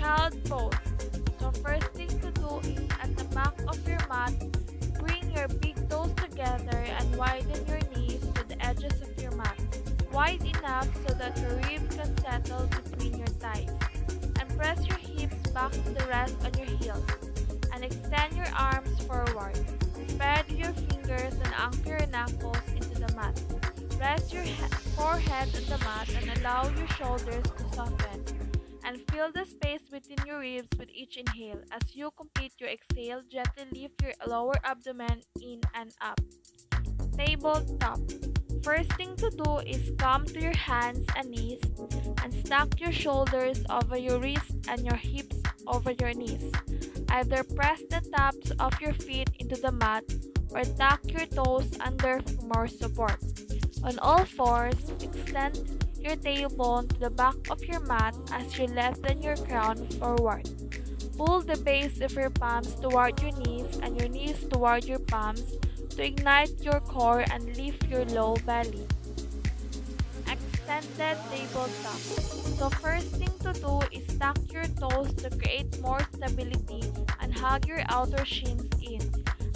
Child pose. So first thing to do is at the back of your mat, bring your big toes together and widen your knees to the edges of your mat. Wide enough so that your ribs can settle between your thighs. And press your hips back to the rest on your heels. And extend your arms forward. Spread your fingers and anchor your knuckles into the mat. Rest your forehead on the mat and allow your shoulders to soften. And fill the space between your ribs with each inhale. As you complete your exhale, gently lift your lower abdomen in and up. Tabletop. First thing to do is come to your hands and knees and stack your shoulders over your wrists and your hips over your knees. Either press the tops of your feet into the mat or tuck your toes under for more support. On all fours, extend your tailbone to the back of your mat as you lengthen your crown forward. Pull the base of your palms toward your knees and your knees toward your palms to ignite your core and lift your low belly. Extended tabletop. So first thing to do is tuck your toes to create more stability and hug your outer shins in.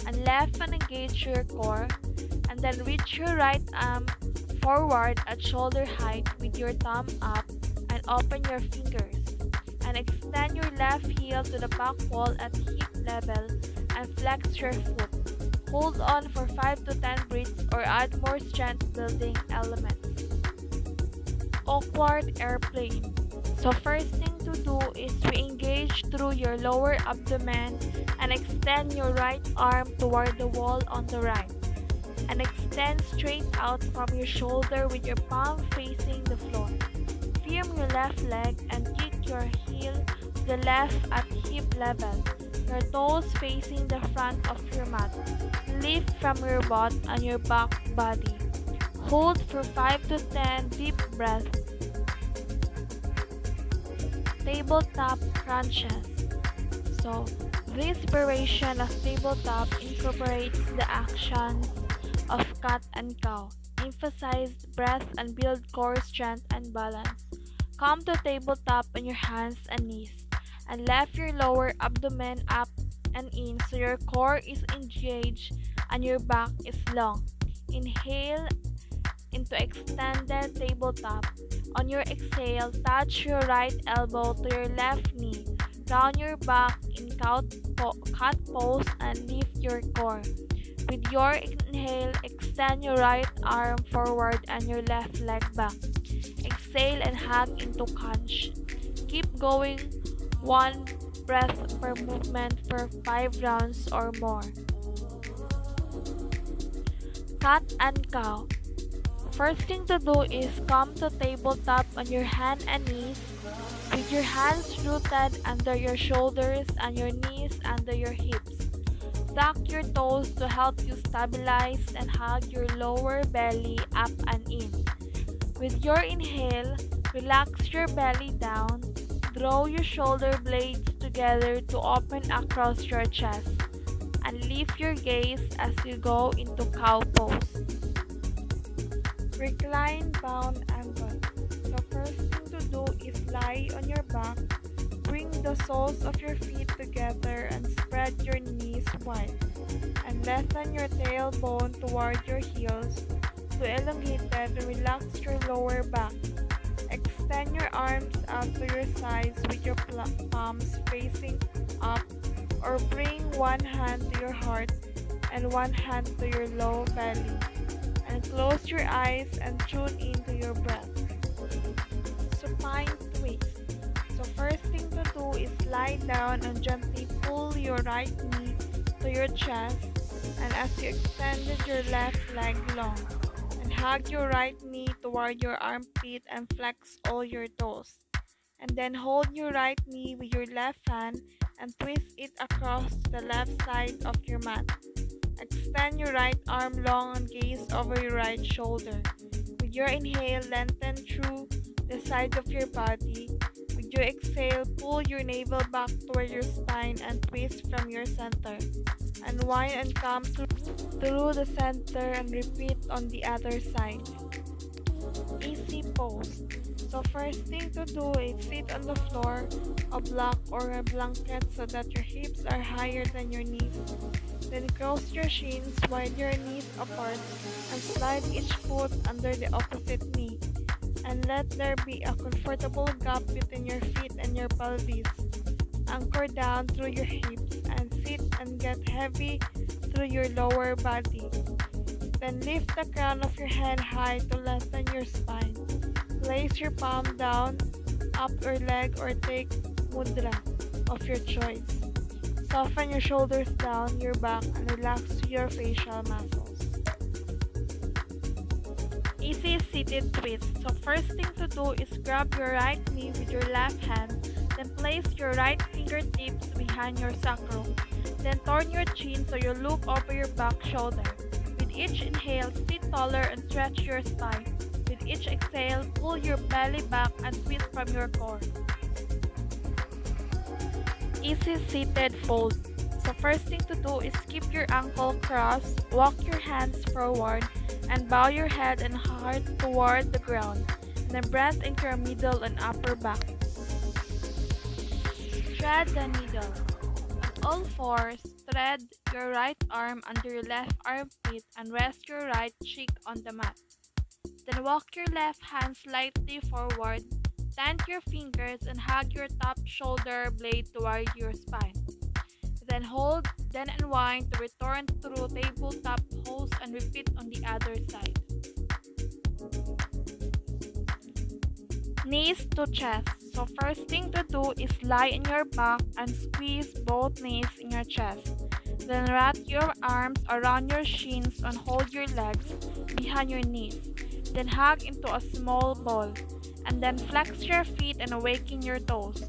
And left and engage your core. And then reach your right arm forward at shoulder height with your thumb up and open your fingers. And extend your left heel to the back wall at hip level and flex your foot. Hold on for 5 to 10 breaths or add more strength building elements. Awkward airplane. So first thing to do is to engage through your lower abdomen and extend your right arm toward the wall on the right. And extend straight out from your shoulder with your palm facing the floor. Firm your left leg and kick your heel to the left at hip level, your toes facing the front of your mat. Lift from your butt and your back body. Hold for 5 to 10 deep breaths. Tabletop crunches. So, this variation of tabletop incorporates the actions of cat and cow, emphasize breath and build core strength and balance. Come to tabletop on your hands and knees, and lift your lower abdomen up and in so your core is engaged and your back is long. Inhale into extended tabletop. On your exhale, touch your right elbow to your left knee. Round your back in cat pose and lift your core. With your inhale, extend your right arm forward and your left leg back. Exhale and hug into conch. Keep going, one breath per movement for 5 rounds or more. Cat and cow. First thing to do is come to tabletop on your hand and knees with your hands rooted under your shoulders and your knees under your hips. Tuck your toes to help you stabilize and hug your lower belly up and in. With your inhale, relax your belly down. Draw your shoulder blades together to open across your chest. And lift your gaze as you go into cow pose. Recline bound angle. So first thing to do is lie on your back. Bring the soles of your feet together and spread your knees wide. And lengthen your tailbone toward your heels to elongate and relax your lower back. Extend your arms out to your sides with your palms facing up, or bring one hand to your heart and one hand to your low belly. And close your eyes and tune into your breath. Supine twist. So first thing to do is lie down and gently pull your right knee to your chest, and as you extended your left leg long, and hug your right knee toward your armpit and flex all your toes. And then hold your right knee with your left hand and twist it across the left side of your mat. Extend your right arm long and gaze over your right shoulder. With your inhale, lengthen through the side of your body. With your exhale, pull your navel back toward your spine and twist from your center. Unwind and come through the center and repeat on the other side. Easy pose. So first thing to do is sit on the floor, a block or a blanket so that your hips are higher than your knees. Then cross your shins, wide your knees apart, and slide each foot under the opposite knee. And let there be a comfortable gap between your feet and your pelvis. Anchor down through your hips and sit and get heavy through your lower body. Then lift the crown of your head high to lengthen your spine. Place your palm down, up your leg or take mudra of your choice. Soften your shoulders down your back and relax your facial muscles. Easy seated twist. So first thing to do is grab your right knee with your left hand, then place your right fingertips behind your sacrum. Then turn your chin so you look over your back shoulder. With each inhale, sit taller and stretch your spine. With each exhale, pull your belly back and twist from your core. Easy seated fold. So first thing to do is keep your ankle crossed, walk your hands forward, and bow your head and heart toward the ground. Then breath into your middle and upper back. Thread the needle. On all fours, thread your right arm under your left armpit and rest your right cheek on the mat. Then walk your left hand slightly forward, plant your fingers and hug your top shoulder blade toward your spine. Then hold, then unwind to return through tabletop pose and repeat on the other side. Knees to chest. So first thing to do is lie on your back and squeeze both knees in your chest. Then wrap your arms around your shins and hold your legs behind your knees. Then hug into a small ball. And then flex your feet and awaken your toes.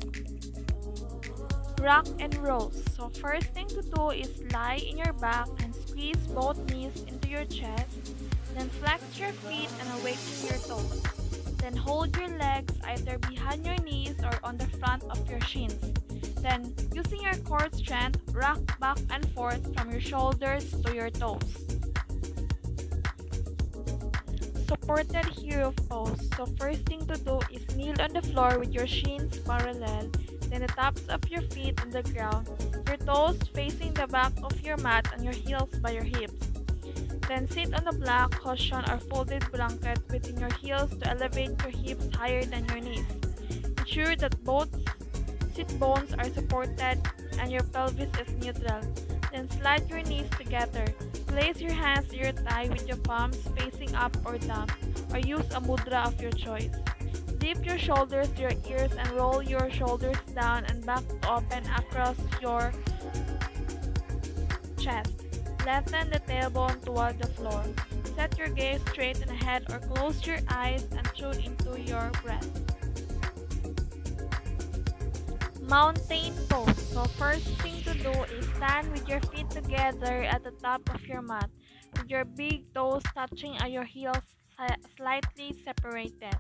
Rock and roll. So first thing to do is lie in your back and squeeze both knees into your chest. Then flex your feet and awaken your toes. Then hold your legs either behind your knees or on the front of your shins. Then, using your core strength, rock back and forth from your shoulders to your toes. Supported hero pose. So first thing to do is kneel on the floor with your shins parallel, then the tops of your feet on the ground, your toes facing the back of your mat and your heels by your hips. Then sit on the black cushion or folded blanket within your heels to elevate your hips higher than your knees. Ensure that both sit bones are supported and your pelvis is neutral. Then slide your knees together. Place your hands to your thigh with your palms facing up or down, or use a mudra of your choice. Dip your shoulders to your ears and roll your shoulders down and back to open across your chest. Lengthen the tailbone toward the floor. Set your gaze straight ahead or close your eyes and tune into your breath. Mountain pose. So first thing to do is stand with your feet together at the top of your mat, with your big toes touching at your heels slightly separated.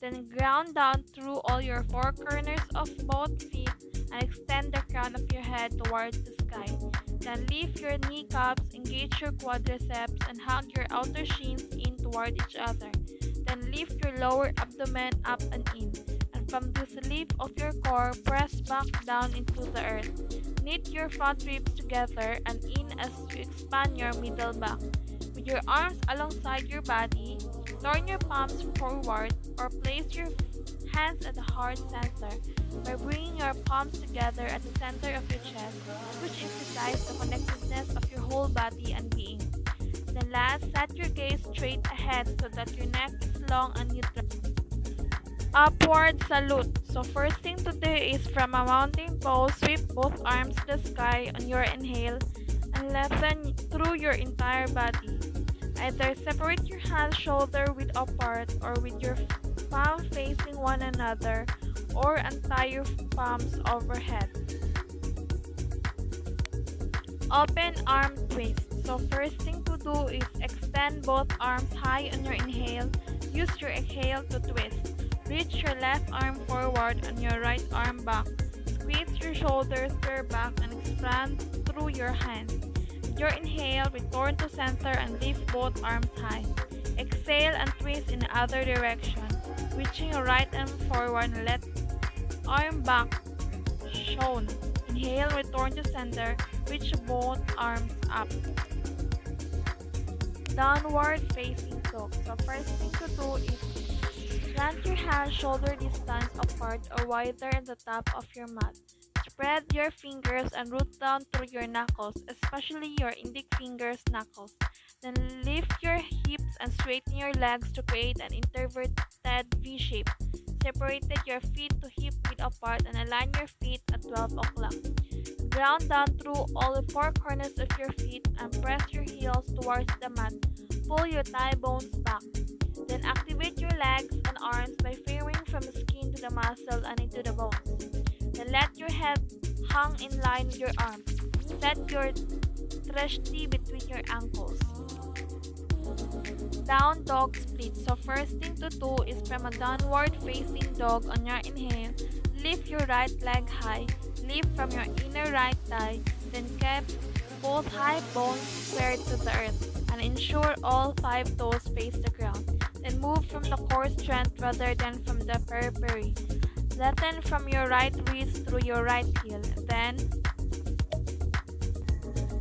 Then ground down through all your four corners of both feet and extend the crown of your head towards the sky. Then lift your kneecaps, engage your quadriceps, and hug your outer shins in toward each other. Then lift your lower abdomen up and in. And from this lift of your core, press back down into the earth. Knit your front ribs together and in as you expand your middle back. With your arms alongside your body, turn your palms forward or place your hands at the heart center by bringing your palms together at the center of your chest, which emphasizes the connectedness of your whole body and being. Then last, set your gaze straight ahead so that your neck is long and neutral. Upward salute. So first thing to do is from a mountain pose, sweep both arms to the sky on your inhale and lengthen through your entire body. Either separate your hands shoulder width apart or with your palms facing one another, or untie your palms overhead. Open arm twist. So first thing to do is extend both arms high on your inhale. Use your exhale to twist. Reach your left arm forward and your right arm back. Squeeze your shoulders to your back and expand through your hands. With your inhale, return to center and lift both arms high. Exhale and twist in the other direction. reaching your right arm forward and let arm back shown. Inhale, return to center, reach both arms up. Downward facing dog. So first thing to do is plant your hands shoulder distance apart or wider at the top of your mat. Spread your fingers and root down through your knuckles, especially your index fingers knuckles. Then lift your hips and straighten your legs to create an inverted V shape. Separate your feet to hip width apart and align your feet at 12 o'clock. Ground down through all the four corners of your feet and press your heels towards the mat. Pull your thigh bones back. Then activate your legs and arms by firing from the skin to the muscle and into the bones. Then let your head hang in line with your arms. Set your drishti between your ankles. Down dog split. So first thing to do is from a downward facing dog on your inhale, lift your right leg high, lift from your inner right thigh, then keep both high bones squared to the earth and ensure all 5 toes face the ground. Then move from the core strength rather than from the periphery. Lengthen from your right wrist through your right heel. Then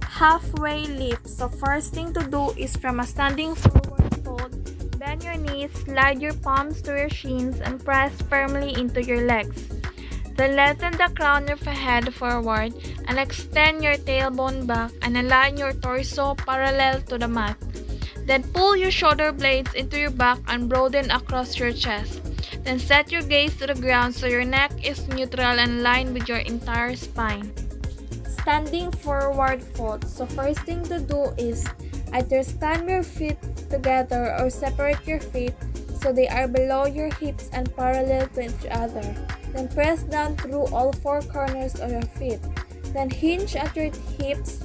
halfway lift. So first thing to do is from a standing forward fold, bend your knees, slide your palms to your shins and press firmly into your legs. Then lengthen the crown of your head forward and extend your tailbone back and align your torso parallel to the mat. Then pull your shoulder blades into your back and broaden across your chest. Then set your gaze to the ground so your neck is neutral and aligned with your entire spine. Standing forward fold. So first thing to do is either stand your feet together or separate your feet so they are below your hips and parallel to each other. Then press down through all 4 corners of your feet. Then hinge at your hips,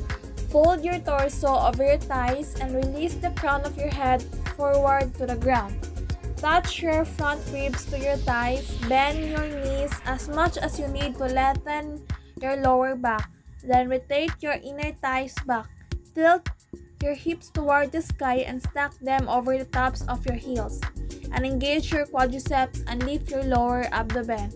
fold your torso over your thighs and release the crown of your head forward to the ground. Touch your front ribs to your thighs, bend your knees as much as you need to lengthen your lower back. Then rotate your inner thighs back. Tilt your hips toward the sky and stack them over the tops of your heels. And engage your quadriceps and lift your lower abdomen.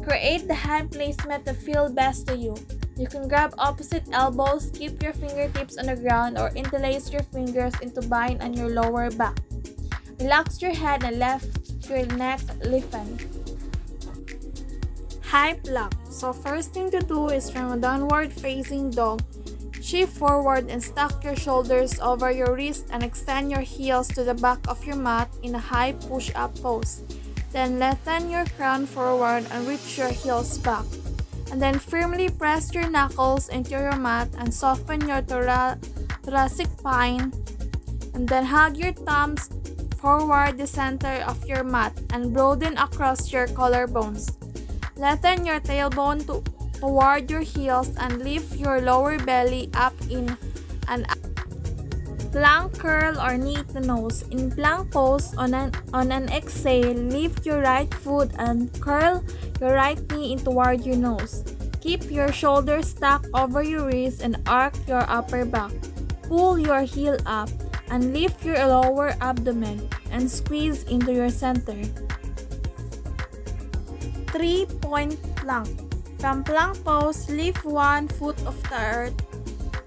Create the hand placement to feel best to you. You can grab opposite elbows, keep your fingertips on the ground, or interlace your fingers into bind on your lower back. Relax your head and left your neck lifted. High plank. So first thing to do is from a downward facing dog, shift forward and stack your shoulders over your wrist and extend your heels to the back of your mat in a high push-up pose. Then lengthen your crown forward and reach your heels back. And then firmly press your knuckles into your mat and soften your thoracic spine. And then hug your thumbs forward the center of your mat and broaden across your collarbones. Lengthen your tailbone toward your heels and lift your lower belly up in an plank curl or knee to nose. In plank pose, on an exhale, lift your right foot and curl your right knee in toward your nose. Keep your shoulders stacked over your wrist and arc your upper back. Pull your heel up and lift your lower abdomen and squeeze into your center. 3-point plank. From plank pose, lift one foot off the earth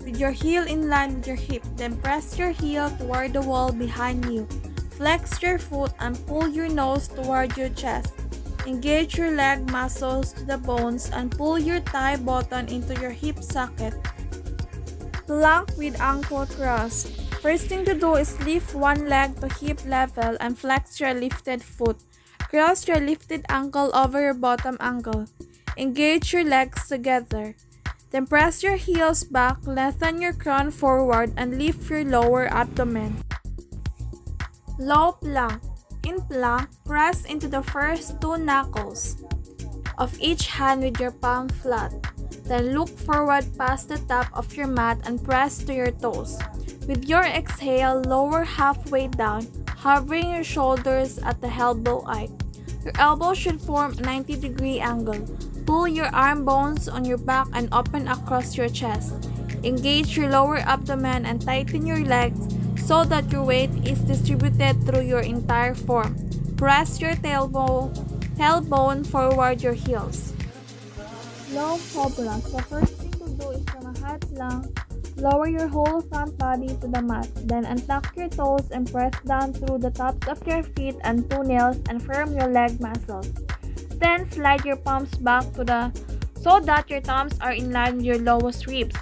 with your heel in line with your hip. Then press your heel toward the wall behind you. Flex your foot and pull your nose toward your chest. Engage your leg muscles to the bones and pull your thigh button into your hip socket. Plank with ankle cross. First thing to do is lift one leg to hip level and flex your lifted foot. Cross your lifted ankle over your bottom ankle. Engage your legs together. Then press your heels back, lengthen your crown forward, and lift your lower abdomen. Low plank. In plank, press into the first 2 knuckles of each hand with your palm flat. Then look forward past the top of your mat and press to your toes. With your exhale, lower halfway down, hovering your shoulders at the elbow height. Your elbows should form a 90-degree angle. Pull your arm bones on your back and open across your chest. Engage your lower abdomen and tighten your legs so that your weight is distributed through your entire form. Press your tailbone forward your heels. Low cobra. So first thing to do is from a high plank, lower your whole front body to the mat. Then untuck your toes and press down through the tops of your feet and toenails and firm your leg muscles. Then slide your palms back so that your thumbs are in line with your lowest ribs.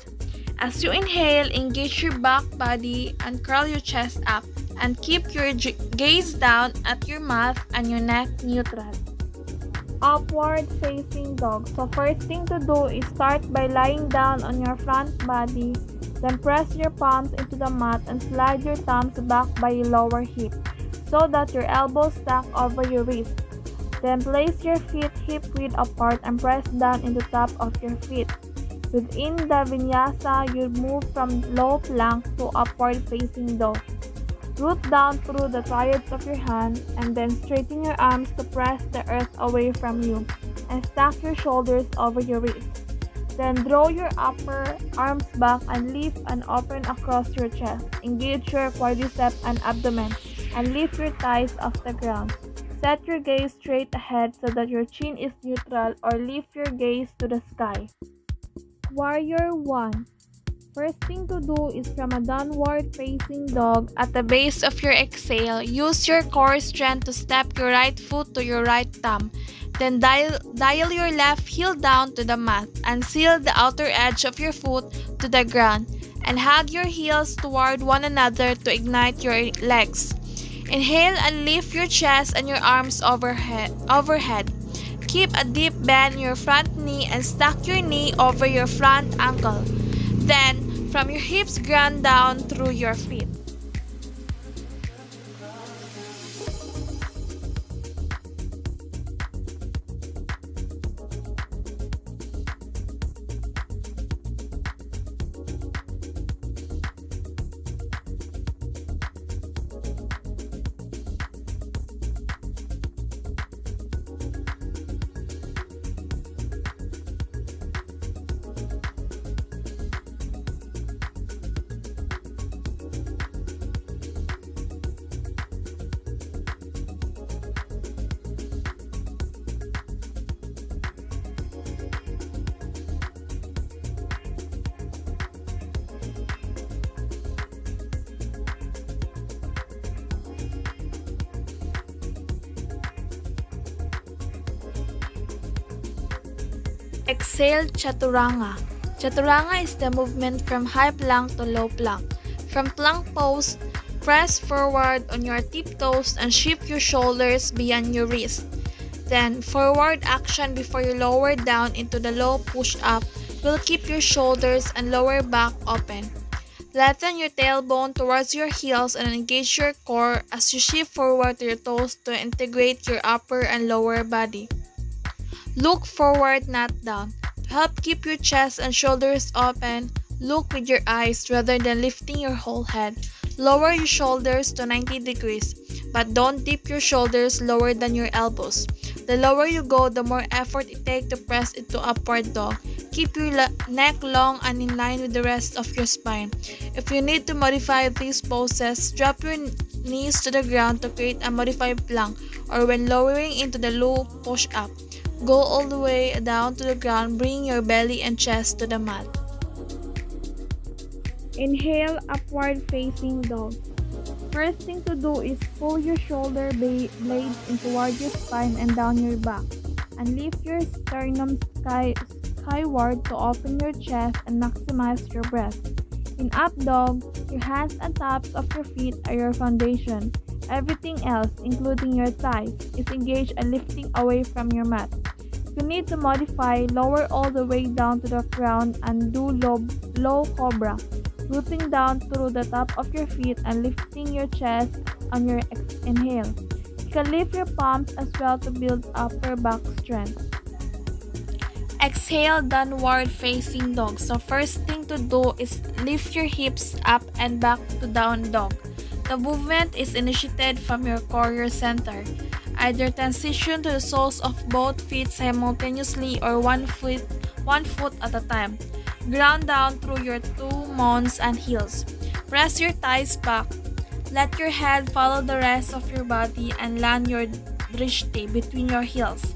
As you inhale, engage your back body and curl your chest up and keep your gaze down at your mouth and your neck neutral. Upward facing dog. So first thing to do is start by lying down on your front body, then press your palms into the mat and slide your thumbs back by your lower hip so that your elbows stack over your wrist. Then place your feet hip width apart and press down into the top of your feet. Within the vinyasa, you move from low plank to upward facing dog. Root down through the triads of your hand and then straighten your arms to press the earth away from you and stack your shoulders over your wrist. Then draw your upper arms back and lift and open across your chest. Engage your quadriceps and abdomen and lift your thighs off the ground. Set your gaze straight ahead so that your chin is neutral or lift your gaze to the sky. Warrior 1. First thing to do is from a downward facing dog. At the base of your exhale, use your core strength to step your right foot to your right thumb. Then dial your left heel down to the mat and seal the outer edge of your foot to the ground and hug your heels toward one another to ignite your legs. Inhale and lift your chest and your arms overhead. Keep a deep bend in your front knee and stack your knee over your front ankle. Then, from your hips, ground down through your feet. Exhale Chaturanga. Chaturanga is the movement from high plank to low plank. From plank pose, press forward on your tiptoes and shift your shoulders beyond your wrist. Then, forward action before you lower down into the low push-up will keep your shoulders and lower back open. Flatten your tailbone towards your heels and engage your core as you shift forward to your toes to integrate your upper and lower body. Look forward, not down. To help keep your chest and shoulders open, look with your eyes rather than lifting your whole head. Lower your shoulders to 90 degrees, but don't dip your shoulders lower than your elbows. The lower you go, the more effort it takes to press into upward dog. Keep your neck long and in line with the rest of your spine. If you need to modify these poses, drop your knees to the ground to create a modified plank, or when lowering into the low push-up, go all the way down to the ground, bring your belly and chest to the mat. Inhale, upward facing dog. First thing to do is pull your shoulder blades in toward your spine and down your back, and lift your sternum skyward to open your chest and maximize your breath. In up dog, your hands and tops of your feet are your foundation. Everything else, including your thighs, is engaged and lifting away from your mat. If you need to modify, lower all the way down to the ground and do low cobra, rooting down through the top of your feet and lifting your chest on your inhale. You can lift your palms as well to build upper back strength. Exhale, downward facing dog. So first thing to do is lift your hips up and back to down dog. The movement is initiated from your core center. Either transition to the soles of both feet simultaneously or one foot at a time. Ground down through your two mons and heels. Press your thighs back. Let your head follow the rest of your body and land your drishti between your heels.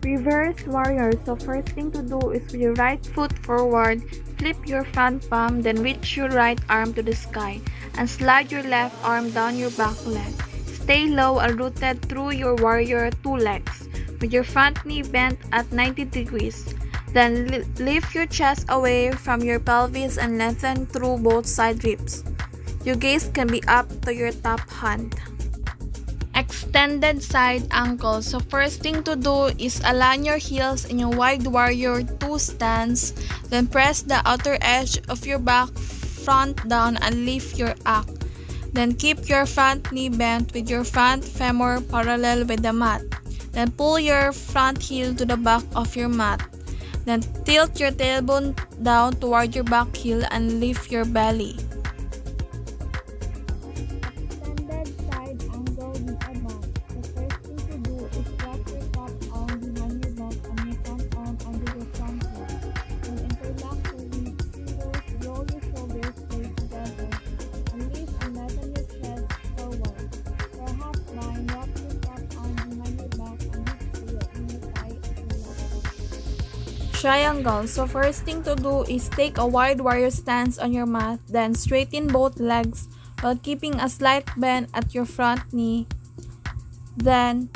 Reverse warrior. So first thing to do is with your right foot forward, flip your front palm, then reach your right arm to the sky and slide your left arm down your back leg. Stay low and rooted through your warrior two legs with your front knee bent at 90 degrees. Then lift your chest away from your pelvis and lengthen through both side ribs. Your gaze can be up to your top hand. Extended side ankle. So first thing to do is align your heels in your wide warrior two stance. Then press the outer edge of your back front down and lift your ankle. Then keep your front knee bent with your front femur parallel with the mat. Then pull your front heel to the back of your mat. Then tilt your tailbone down toward your back heel and lift your belly. Triangle. So first thing to do is take a wide warrior stance on your mat, then straighten both legs while keeping a slight bend at your front knee. Then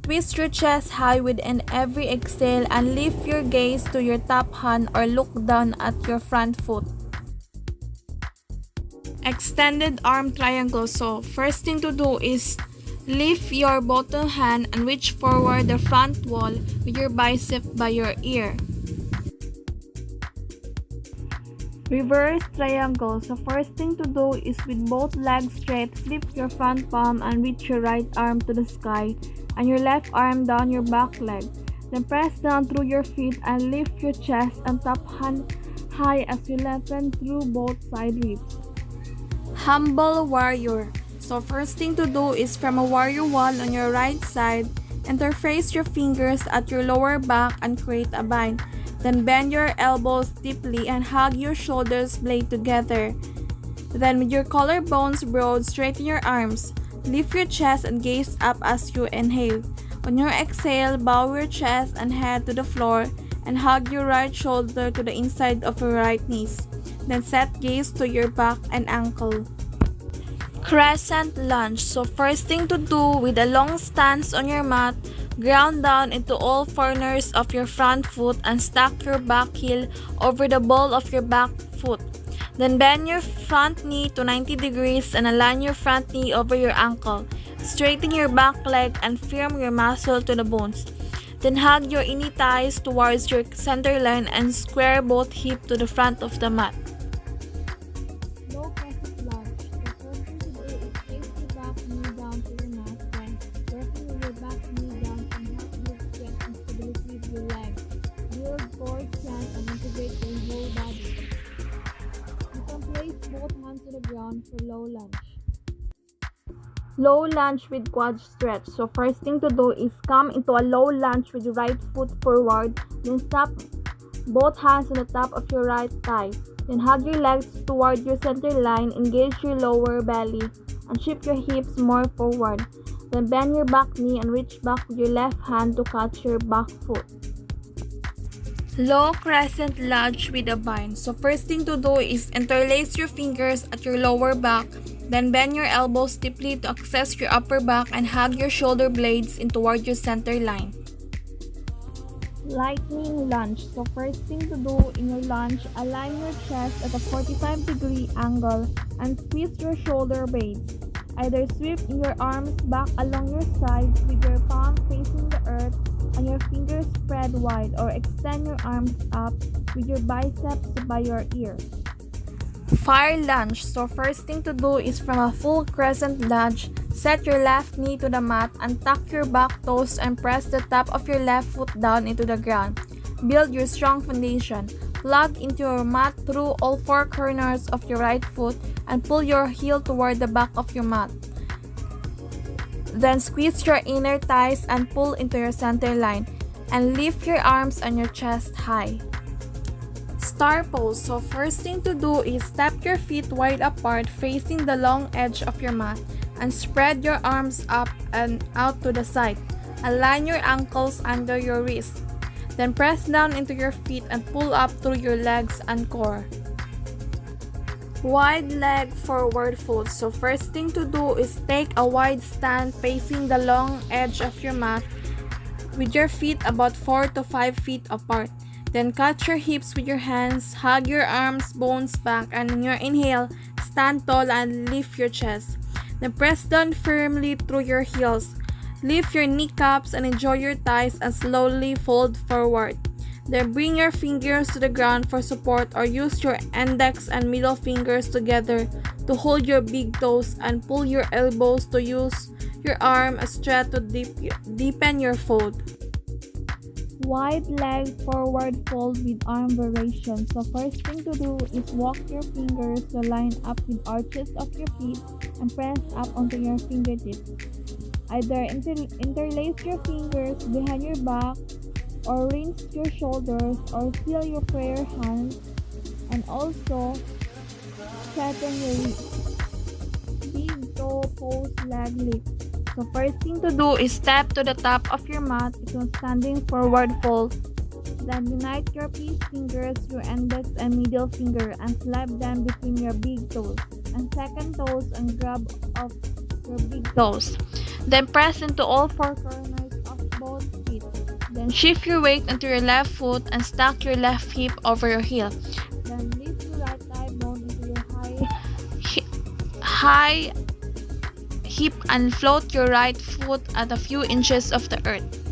twist your chest high within every exhale and lift your gaze to your top hand or look down at your front foot. Extended arm triangle. So first thing to do is lift your bottom hand and reach forward the front wall with your bicep by your ear. Reverse triangle. So first thing to do is with both legs straight, flip your front palm and reach your right arm to the sky and your left arm down your back leg. Then press down through your feet and lift your chest and top hand high as you lengthen through both side ribs. Humble warrior. So first thing to do is from a warrior wall on your right side, interface your fingers at your lower back and create a bind. Then bend your elbows deeply and hug your shoulders blade together. Then with your collarbones broad, straighten your arms. Lift your chest and gaze up as you inhale. On your exhale, bow your chest and head to the floor and hug your right shoulder to the inside of your right knees. Then set gaze to your back and ankle. Crescent lunge. So first thing to do with a long stance on your mat, ground down into all corners of your front foot and stack your back heel over the ball of your back foot. Then bend your front knee to 90 degrees and align your front knee over your ankle. Straighten your back leg and firm your muscle to the bones. Then hug your inner thighs towards your center line and square both hips to the front of the mat. Low crescent lunge. The first thing to do is place your back knee down to your mat, then working with your back knee down can help you strength and stability of your legs. Build core strength and integrate your whole body. You can place both hands to the ground for low lunge. Low lunge with quad stretch. So first thing to do is come into a low lunge with your right foot forward. Then snap both hands on the top of your right thigh. Then hug your legs toward your center line. Engage your lower belly and shift your hips more forward. Then bend your back knee and reach back with your left hand to catch your back foot. Low crescent lunge with a bind. So first thing to do is interlace your fingers at your lower back. Then bend your elbows deeply to access your upper back and hug your shoulder blades in toward your center line. Lightning lunge. So first thing to do in your lunge, align your chest at a 45-degree angle and squeeze your shoulder blades. Either sweep your arms back along your sides with your palm facing the earth and your fingers spread wide, or extend your arms up with your biceps by your ears. Fire lunge. So first thing to do is from a full crescent lunge, set your left knee to the mat and tuck your back toes and press the top of your left foot down into the ground. Build your strong foundation. Plug into your mat through all four corners of your right foot and pull your heel toward the back of your mat. Then squeeze your inner thighs and pull into your center line and lift your arms and your chest high. Star pose. So first thing to do is step your feet wide apart facing the long edge of your mat and spread your arms up and out to the side. Align your ankles under your wrists. Then press down into your feet and pull up through your legs and core. Wide leg forward fold. So first thing to do is take a wide stand facing the long edge of your mat with your feet about 4 to 5 feet apart. Then catch your hips with your hands, hug your arms, bones back, and in your inhale, stand tall and lift your chest. Then press down firmly through your heels. Lift your kneecaps and enjoy your thighs and slowly fold forward. Then bring your fingers to the ground for support, or use your index and middle fingers together to hold your big toes and pull your elbows to use your arm as stretch to deepen your fold. Wide leg forward fold with arm variation. So first thing to do is walk your fingers to line up with arches of your feet and press up onto your fingertips. Either interlace your fingers behind your back, or rinse your shoulders, or seal your prayer hands, and also straighten your wrists. Big toe pose leg lift. So first thing to do is step to the top of your mat into standing forward fold. Then unite your peace fingers, your index and middle finger, and slap them between your big toes and second toes and grab off your big toes. Then press into all four corners of both feet. Then shift your weight onto your left foot and stack your left hip over your heel. Then lift your right thigh bone into your high hip and float your right foot at a few inches of the earth.